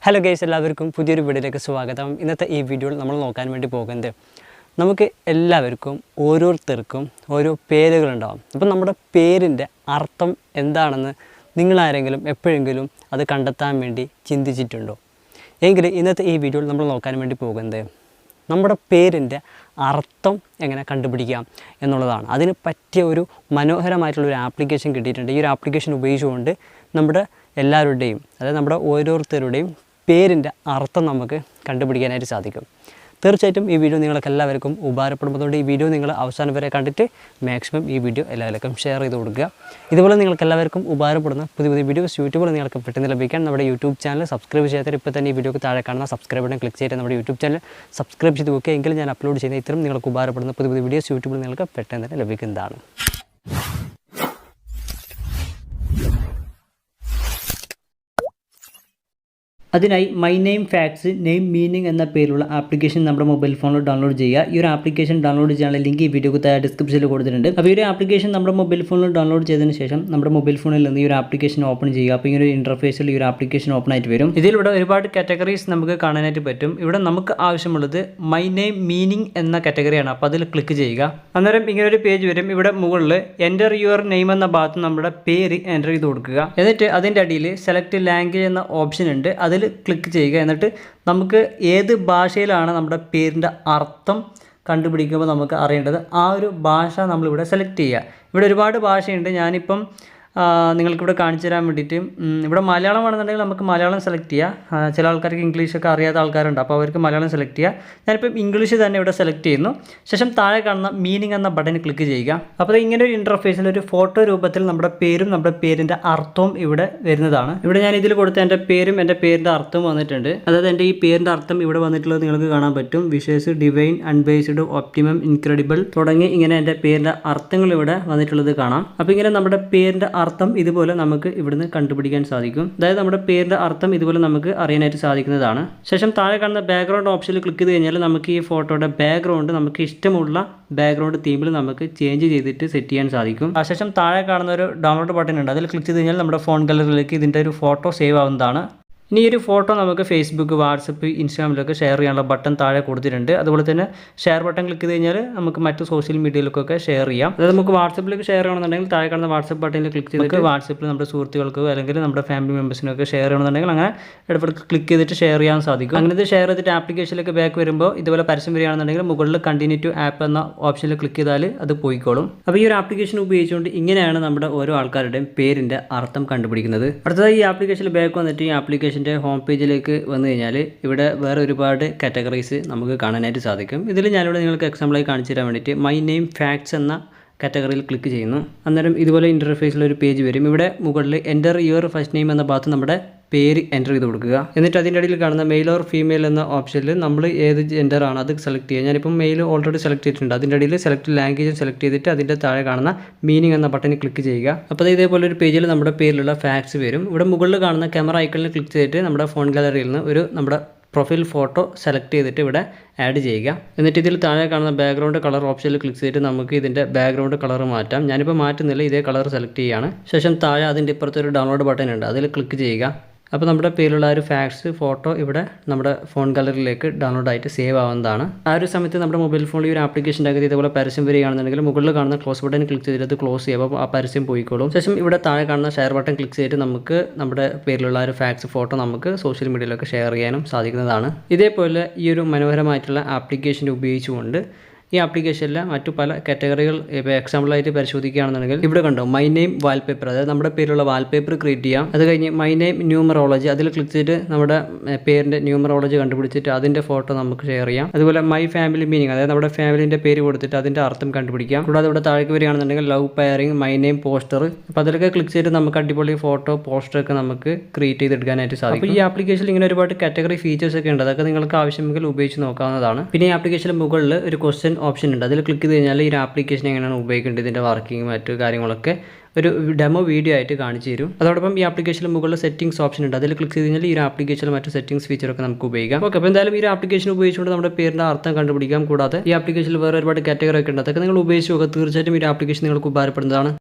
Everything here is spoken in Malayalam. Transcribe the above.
ഹലോ ഗൈസ്, എല്ലാവർക്കും പുതിയൊരു വീഡിയോയിലേക്ക് സ്വാഗതം. ഇന്നത്തെ ഈ വീഡിയോയിൽ നമ്മൾ നോക്കാൻ വേണ്ടി പോകുന്നത് നമുക്ക് എല്ലാവർക്കും ഓരോരുത്തർക്കും ഓരോ പേരുകളുണ്ടാകും. അപ്പം നമ്മുടെ പേരിൻ്റെ അർത്ഥം എന്താണെന്ന് നിങ്ങളാരെങ്കിലും എപ്പോഴെങ്കിലും അത് കണ്ടെത്താൻ വേണ്ടി ചിന്തിച്ചിട്ടുണ്ടോ? എങ്കിൽ ഇന്നത്തെ ഈ വീഡിയോയിൽ നമ്മൾ നോക്കാൻ വേണ്ടി പോകുന്നത് നമ്മുടെ പേരിൻ്റെ അർത്ഥം എങ്ങനെ കണ്ടുപിടിക്കാം എന്നുള്ളതാണ്. അതിന് പറ്റിയ ഒരു മനോഹരമായിട്ടുള്ളൊരു ആപ്ലിക്കേഷൻ കിട്ടിയിട്ടുണ്ട്. ഈ ഒരു ആപ്ലിക്കേഷൻ ഉപയോഗിച്ചുകൊണ്ട് നമ്മുടെ എല്ലാവരുടെയും, അതായത് നമ്മുടെ ഓരോരുത്തരുടെയും പേരിൻ്റെ അർത്ഥം നമുക്ക് കണ്ടുപിടിക്കാനായിട്ട് സാധിക്കും. തീർച്ചയായിട്ടും ഈ വീഡിയോ നിങ്ങൾക്ക് എല്ലാവർക്കും ഉപകാരപ്പെടുന്നതുകൊണ്ട് ഈ വീഡിയോ നിങ്ങൾ അവസാനം വരെ കണ്ടിട്ട് മാക്സിമം ഈ വീഡിയോ എല്ലാവർക്കും ഷെയർ ചെയ്ത് കൊടുക്കുക. ഇതുപോലെ നിങ്ങൾക്ക് എല്ലാവർക്കും ഉപകാരപ്പെടുന്ന പുതിയ പുതിയ വീഡിയോസ് യൂട്യൂബിൽ നിങ്ങൾക്ക് പെട്ടെന്ന് ലഭിക്കാൻ നമ്മുടെ യൂട്യൂബ് ചാനൽ സബ്സ്ക്രൈബ് ചെയ്യാത്തവർ ഇപ്പോൾ തന്നെ ഈ വീഡിയോക്ക് താഴെ കാണുന്ന സബ്സ്ക്രൈബ് ബട്ടൺ ക്ലിക്ക് ചെയ്തിട്ട് നമ്മുടെ യൂട്യൂബ് ചാനൽ സബ്സ്ക്രൈബ് ചെയ്ത് വെക്കുക. എങ്കിലും ഞാൻ അപ്ലോഡ് ചെയ്യുന്ന ഇത്തരം നിങ്ങൾക്ക് ഉപകാരപ്പെടുന്ന പുതിയ പുതിയ വീഡിയോസ് യൂട്യൂബിൽ നിങ്ങൾക്ക് പെട്ടെന്ന് തന്നെ ലഭിക്കുന്നതാണ്. അതിനായി my name facts name meaning എന്ന പേരുള്ള ആപ്ലിക്കേഷൻ നമ്മുടെ മൊബൈൽ ഫോണിൽ ഡൗൺലോഡ് ചെയ്യുക. ഈ ഒരു ആപ്ലിക്കേഷൻ ഡൗൺലോഡ് ചെയ്യാനുള്ള ലിങ്ക് ഈ വീഡിയോക്ക് താഴെ ഡിസ്ക്രിപ്ഷനിൽ കൊടുത്തിട്ടുണ്ട്. അപ്പോൾ ഈ ഒരു ആപ്ലിക്കേഷൻ നമ്മുടെ മൊബൈൽ ഫോണിൽ ഡൗൺലോഡ് ചെയ്തതിന് ശേഷം നമ്മുടെ മൊബൈൽ ഫോണിൽ നിന്ന് ഈ ഒരു ആപ്ലിക്കേഷൻ ഓപ്പൺ ചെയ്യുക. അപ്പോൾ ഈ ഒരു ഇൻ്റർഫേസിൽ ഈ ഒരു ആപ്ലിക്കേഷൻ ഓപ്പൺ ആയിട്ട് വരും. ഇതിലൂടെ ഒരുപാട് കാറ്റഗറീസ് നമുക്ക് കാണാനായിട്ട് പറ്റും. ഇവിടെ നമുക്ക് ആവശ്യമുള്ളത് മൈ നെയിം മീനിങ് എന്ന കാറ്റഗറിയാണ്. അപ്പോൾ അതിൽ ക്ലിക്ക് ചെയ്യുക. അന്നേരം ഇങ്ങനെ ഒരു പേജ് വരും. ഇവിടെ മുകളിൽ എൻ്റർ യുവർ നെയിം എന്ന ഭാഗത്ത് നമ്മുടെ പേര് എൻ്റർ ചെയ്ത് കൊടുക്കുക. എന്നിട്ട് അതിൻ്റെ അടിയിൽ സെലക്ട് ലാംഗ്വേജ് എന്ന ഓപ്ഷൻ ഉണ്ട്. അതിൽ ക്ലിക്ക് ചെയ്യുക. എന്നിട്ട് നമുക്ക് ഏത് ഭാഷയിലാണ് നമ്മുടെ പേരിൻ്റെ അർത്ഥം കണ്ടുപിടിക്കുമ്പോൾ നമുക്ക് അറിയേണ്ടത് ആ ഒരു ഭാഷ നമ്മളിവിടെ സെലക്ട് ചെയ്യുക. ഇവിടെ ഒരുപാട് ഭാഷയുണ്ട്. ഞാനിപ്പം നിങ്ങൾക്കിവിടെ കാണിച്ചു തരാൻ വേണ്ടിയിട്ട് ഇവിടെ മലയാളം ആണെന്നുണ്ടെങ്കിൽ നമുക്ക് മലയാളം സെലക്ട് ചെയ്യുക. ചില ആൾക്കാർക്ക് ഇംഗ്ലീഷൊക്കെ അറിയാത്ത ആൾക്കാരുണ്ട്. അപ്പോൾ അവർക്ക് മലയാളം സെലക്ട് ചെയ്യുക. ഞാനിപ്പം ഇംഗ്ലീഷ് തന്നെ ഇവിടെ സെലക്ട് ചെയ്യുന്നു. ശേഷം താഴെ കാണുന്ന മീനിങ് എന്ന ബട്ടൺ ക്ലിക്ക് ചെയ്യുക. അപ്പോൾ ഇങ്ങനെ ഒരു ഇൻ്റർഫേസിൽ ഒരു ഫോട്ടോ രൂപത്തിൽ നമ്മുടെ പേരും നമ്മുടെ പേരിൻ്റെ അർത്ഥവും ഇവിടെ വരുന്നതാണ്. ഇവിടെ ഞാൻ ഇതിൽ കൊടുത്ത എൻ്റെ പേരും എൻ്റെ പേരിൻ്റെ അർത്ഥവും വന്നിട്ടുണ്ട്. അതായത് എൻ്റെ ഈ പേരിൻ്റെ അർത്ഥം ഇവിടെ വന്നിട്ടുള്ളത് നിങ്ങൾക്ക് കാണാൻ പറ്റും. വിഷേഴ്സ്, ഡിവൈൻ, അൺബേസ്ഡ്, ഒപ്റ്റിമം, ഇൻക്രെഡിബിൾ തുടങ്ങി ഇങ്ങനെ എൻ്റെ പേരിൻ്റെ അർത്ഥങ്ങൾ ഇവിടെ വന്നിട്ടുള്ളത് കാണാം. അപ്പോൾ ഇങ്ങനെ നമ്മുടെ പേരിൻ്റെ അർത്ഥം ഇതുപോലെ നമുക്ക് ഇവിടുന്ന് കണ്ടുപിടിക്കാൻ സാധിക്കും. അതായത് നമ്മുടെ പേരിൻ്റെ അർത്ഥം ഇതുപോലെ നമുക്ക് അറിയാനായിട്ട് സാധിക്കുന്നതാണ്. ശേഷം താഴെ കാണുന്ന ബാക്ക്ഗ്രൗണ്ട് ഓപ്ഷനിൽ ക്ലിക്ക് ചെയ്ത് കഴിഞ്ഞാൽ നമുക്ക് ഈ ഫോട്ടോയുടെ ബാക്ക്ഗ്രൗണ്ട് നമുക്ക് ഇഷ്ടമുള്ള ബാക്ക്ഗ്രൗണ്ട് തീമിൽ നമുക്ക് ചേഞ്ച് ചെയ്തിട്ട് സെറ്റ് ചെയ്യാൻ സാധിക്കും. ശേഷം താഴെ കാണുന്ന ഒരു ഡൗൺലോഡ് ബട്ടൺ ഉണ്ട്. അതിൽ ക്ലിക്ക് ചെയ്ത് കഴിഞ്ഞാൽ നമ്മുടെ ഫോൺ ഗാലറിയിലേക്ക് ഇതിൻ്റെ ഒരു ഫോട്ടോ സേവ് ആവുന്നതാണ്. ഇനി ഈ ഒരു ഫോട്ടോ നമുക്ക് ഫേസ്ബുക്ക്, വാട്സപ്പ്, ഇൻസ്റ്റാഗ്രാമിലൊക്കെ ഷെയർ ചെയ്യാനുള്ള ബട്ടൺ താഴെ കൊടുത്തിട്ടുണ്ട്. അതുപോലെ തന്നെ ഷെയർ ബട്ടൺ ക്ലിക്ക് ചെയ്ത് കഴിഞ്ഞാൽ നമുക്ക് മറ്റ് സോഷ്യൽ മീഡിയയിലേക്കൊക്കെ ഷെയർ ചെയ്യാം. അതായത് നമുക്ക് വാട്സപ്പിലേക്ക് ഷെയർ ചെയ്യണമെന്നുണ്ടെങ്കിൽ താഴെ കാണുന്ന വാട്സപ്പ് ബട്ടണിൽ ക്ലിക്ക് ചെയ്തിട്ട് വാട്സപ്പിൽ നമ്മുടെ സുഹൃത്തുക്കൾക്കോ അല്ലെങ്കിൽ നമ്മുടെ ഫാമിലി മെമ്പേഴ്സിനൊക്കെ ഷെയർ ചെയ്യണമെന്നുണ്ടെങ്കിൽ അങ്ങനെ ഇടപെട്ട് ക്ലിക്ക് ചെയ്തിട്ട് ഷെയർ ചെയ്യാൻ സാധിക്കും. അങ്ങനെ ഇത് ഷെയർ ചെയ്തിട്ട് ആപ്ലിക്കേഷനിലേക്ക് ബാക്ക് വരുമ്പോൾ ഇതുപോലെ പരസ്യം വരികയാണെന്നുണ്ടെങ്കിൽ മുകളിൽ കണ്ടിന്യൂ ടു ആപ്പ് എന്ന ഓപ്ഷനിൽ ക്ലിക്ക് ചെയ്താൽ അത് പോയിക്കോളും. അപ്പോൾ ഈ ഒരു ആപ്ലിക്കേഷൻ ഉപയോഗിച്ചുകൊണ്ട് ഇങ്ങനെയാണ് നമ്മുടെ ഓരോ ആൾക്കാരുടെയും പേരിൻ്റെ അർത്ഥം കണ്ടുപിടിക്കുന്നത്. അടുത്തതായി ഈ ആപ്ലിക്കേഷനിൽ ബാക്ക് വന്നിട്ട് ഈ ആപ്ലിക്കേഷൻ ഹോം പേജിലേക്ക് വന്നു കഴിഞ്ഞാൽ ഇവിടെ വേറെ ഒരുപാട് കാറ്റഗറീസ് നമുക്ക് കാണാനായിട്ട് സാധിക്കും. ഇതിൽ ഞാനിവിടെ നിങ്ങൾക്ക് എക്സാമ്പിളായി കാണിച്ചു തരാൻ വേണ്ടിയിട്ട് മൈ നെയിം ഫാക്ട്സ് എന്ന കാറ്റഗറിയിൽ ക്ലിക്ക് ചെയ്യുന്നു. അന്നേരം ഇതുപോലെ ഇൻ്റർഫേസിൽ ഒരു പേജ് വരും. ഇവിടെ മുകളിൽ എൻ്റർ യുവർ ഫസ്റ്റ് നെയിം എന്ന ഭാഗത്ത് നമ്മുടെ പേര് എൻ്റർ ചെയ്ത് കൊടുക്കുക. എന്നിട്ട് അതിൻ്റെ ഇടയിൽ കാണുന്ന മെയിൽ ഓർ ഫീമെയിൽ എന്ന ഓപ്ഷനിൽ നമ്മൾ ഏത് ജെൻഡറാണ് അത് സെലക്ട് ചെയ്യുക. ഞാനിപ്പം മെയിൽ ഓൾറെഡി സെലക്ട് ചെയ്തിട്ടുണ്ട്. അതിൻ്റെ ഇടയിൽ സെലക്ട് ലാംഗ്വേജ് സെലക്ട് ചെയ്തിട്ട് അതിൻ്റെ താഴെ കാണുന്ന മീനിങ് എന്ന ബട്ടണിൽ ക്ലിക്ക് ചെയ്യുക. അപ്പോൾ ഇതേപോലെ ഒരു പേജിൽ നമ്മുടെ പേരിലുള്ള ഫാക്ട്സ് വരും. ഇവിടെ മുകളിൽ കാണുന്ന ക്യാമറ ഐക്കണിൽ ക്ലിക്ക് ചെയ്തിട്ട് നമ്മുടെ ഫോൺ ഗാലറിയിൽ നിന്ന് നമ്മുടെ പ്രൊഫൈൽ ഫോട്ടോ സെലക്ട് ചെയ്തിട്ട് ഇവിടെ ആഡ് ചെയ്യുക. എന്നിട്ട് ഇതിൽ താഴെ കാണുന്ന ബാക്ക്ഗ്രൗണ്ട് കളർ ഓപ്ഷനിൽ ക്ലിക്ക് ചെയ്തിട്ട് നമുക്ക് ഇതിൻ്റെ ബാക്ക്ഗ്രൗണ്ട് കളർ മാറ്റാം. ഞാനിപ്പോൾ മാറ്റുന്നില്ല, ഇതേ കളർ സെലക്ട് ചെയ്യുകയാണ്. ശേഷം താഴെ അതിൻ്റെ ഇപ്പുറത്ത് ഒരു ഡൗൺലോഡ് ബട്ടൺ ഉണ്ട്. അതിൽ ക്ലിക്ക് ചെയ്യുക. അപ്പോൾ നമ്മുടെ പേരിലുള്ള ഒരു ഫാക്ട്സ് ഫോട്ടോ ഇവിടെ നമ്മുടെ ഫോൺ ഗാലറിയിലേക്ക് ഡൗൺലോഡ് ആയിട്ട് സേവ് ആവുന്നതാണ്. ആ ഒരു സമയത്ത് നമ്മുടെ മൊബൈൽ ഫോണിൽ ഒരു ആപ്ലിക്കേഷൻ ആക്കി ഇതേപോലെ പരസ്യം വരികയാണെന്നുണ്ടെങ്കിൽ മുകളിൽ കാണുന്ന ക്ലോസ് ബട്ടൺ ക്ലിക്ക് ചെയ്തിട്ട് അത് ക്ലോസ് ചെയ്യുക. അപ്പോൾ ആ പരസ്യം പോയിക്കോളും. ശേഷം ഇവിടെ താഴെ കാണുന്ന ഷെയർ ബട്ടൺ ക്ലിക്ക് ചെയ്തിട്ട് നമുക്ക് നമ്മുടെ പേരിലുള്ള ഒരു ഫാക്ട്സ് ഫോട്ടോ നമുക്ക് സോഷ്യൽ മീഡിയയിലൊക്കെ ഷെയർ ചെയ്യാനും സാധിക്കുന്നതാണ്. ഇതേപോലെ ഈ ഒരു മനോഹരമായിട്ടുള്ള ആപ്ലിക്കേഷൻ ഉപയോഗിച്ചുകൊണ്ട് ഈ ആപ്ലിക്കേഷനിലെ മറ്റു പല കാറ്റഗറികൾ ഇപ്പോൾ എക്സാമ്പിളായിട്ട് പരിശോധിക്കുകയാണെന്നുണ്ടെങ്കിൽ ഇവിടെ കണ്ടോ മൈ നെയിം വാൾപേപ്പർ, അതായത് നമ്മുടെ പേരിലുള്ള വാൾപേപ്പർ ക്രിയേറ്റ് ചെയ്യാം. അത് കഴിഞ്ഞ് മൈ നെയിം ന്യൂമറോളജി, അതിൽ ക്ലിക്ക് ചെയ്തിട്ട് നമ്മുടെ പേരിൻ്റെ ന്യൂമറോളജി കണ്ടുപിടിച്ചിട്ട് അതിൻ്റെ ഫോട്ടോ നമുക്ക് ഷെയർ ചെയ്യാം. അതുപോലെ മൈ ഫാമിലി മീനിങ്, അതായത് നമ്മുടെ ഫാമിലിൻ്റെ പേര് കൊടുത്തിട്ട് അതിൻ്റെ അർത്ഥം കണ്ടുപിടിക്കാം. കൂടാതെ ഇവിടെ താഴേക്ക് വരികയാണെന്നുണ്ടെങ്കിൽ love pairing, my name poster, അപ്പോൾ അതിലൊക്കെ ക്ലിക്ക് ചെയ്തിട്ട് നമുക്ക് അടിപൊളി ഫോട്ടോ പോസ്റ്ററൊക്കെ നമുക്ക് ക്രിയേറ്റ് ചെയ്തെടുക്കാനായിട്ട് സാധിക്കും. അപ്പോൾ ഈ ആപ്ലിക്കേഷനിൽ ഇങ്ങനെ ഒരുപാട് കാറ്റഗറി ഫീച്ചേഴ്സ് ഒക്കെ ഉണ്ട്. അതൊക്കെ നിങ്ങൾക്ക് ആവശ്യമെങ്കിൽ ഉപയോഗിച്ച് നോക്കാവുന്നതാണ്. പിന്നെ ഈ ആപ്ലിക്കേഷൻ്റെ മുകളിൽ ഒരു ക്വസ്റ്റ്യൻ ഓപ്ഷൻ ഉണ്ട്. അതിൽ ക്ലിക്ക് ചെയ്ത് കഴിഞ്ഞാൽ ഈ ആപ്ലിക്കേഷൻ എങ്ങനെയാണ് ഉപയോഗിക്കേണ്ടത്, ഇതിൻ്റെ വർക്കിംഗ് മറ്റു കാര്യങ്ങളൊക്കെ ഒരു ഡെമോ വീഡിയോ ആയിട്ട് കാണിച്ചു തരും. അതോടൊപ്പം ഈ ആപ്ലിക്കേഷനിൽ മുകളിൽ സെറ്റിംഗ്സ് ഓപ്ഷൻ ഉണ്ട്. അതിൽ ക്ലിക്ക് ചെയ്ത് കഴിഞ്ഞാൽ ഈ ആപ്ലിക്കേഷനിൽ മറ്റു സെറ്റിംഗ്സ് ഫീച്ചറൊക്കെ നമുക്ക് ഉപയോഗിക്കാം. ഓക്കെ, അപ്പോൾ എന്തായാലും ഈ ആപ്ലിക്കേഷൻ ഉപയോഗിച്ചുകൊണ്ട് നമ്മുടെ പേരിൻ്റെ അർത്ഥം കണ്ടുപിടിക്കാം. കൂടാതെ ഈ ആപ്ലിക്കേഷനിൽ വേറെ ഒരുപാട് കാറ്റഗറി ഒക്കെ ഉണ്ട്. അതൊക്കെ നിങ്ങൾ ഉപയോഗിച്ച് നോക്കുക. തീർച്ചയായിട്ടും ഈ ആപ്ലിക്കേഷൻ നിങ്ങൾക്ക് ഉപകാരപ്പെടുന്നതാണ്.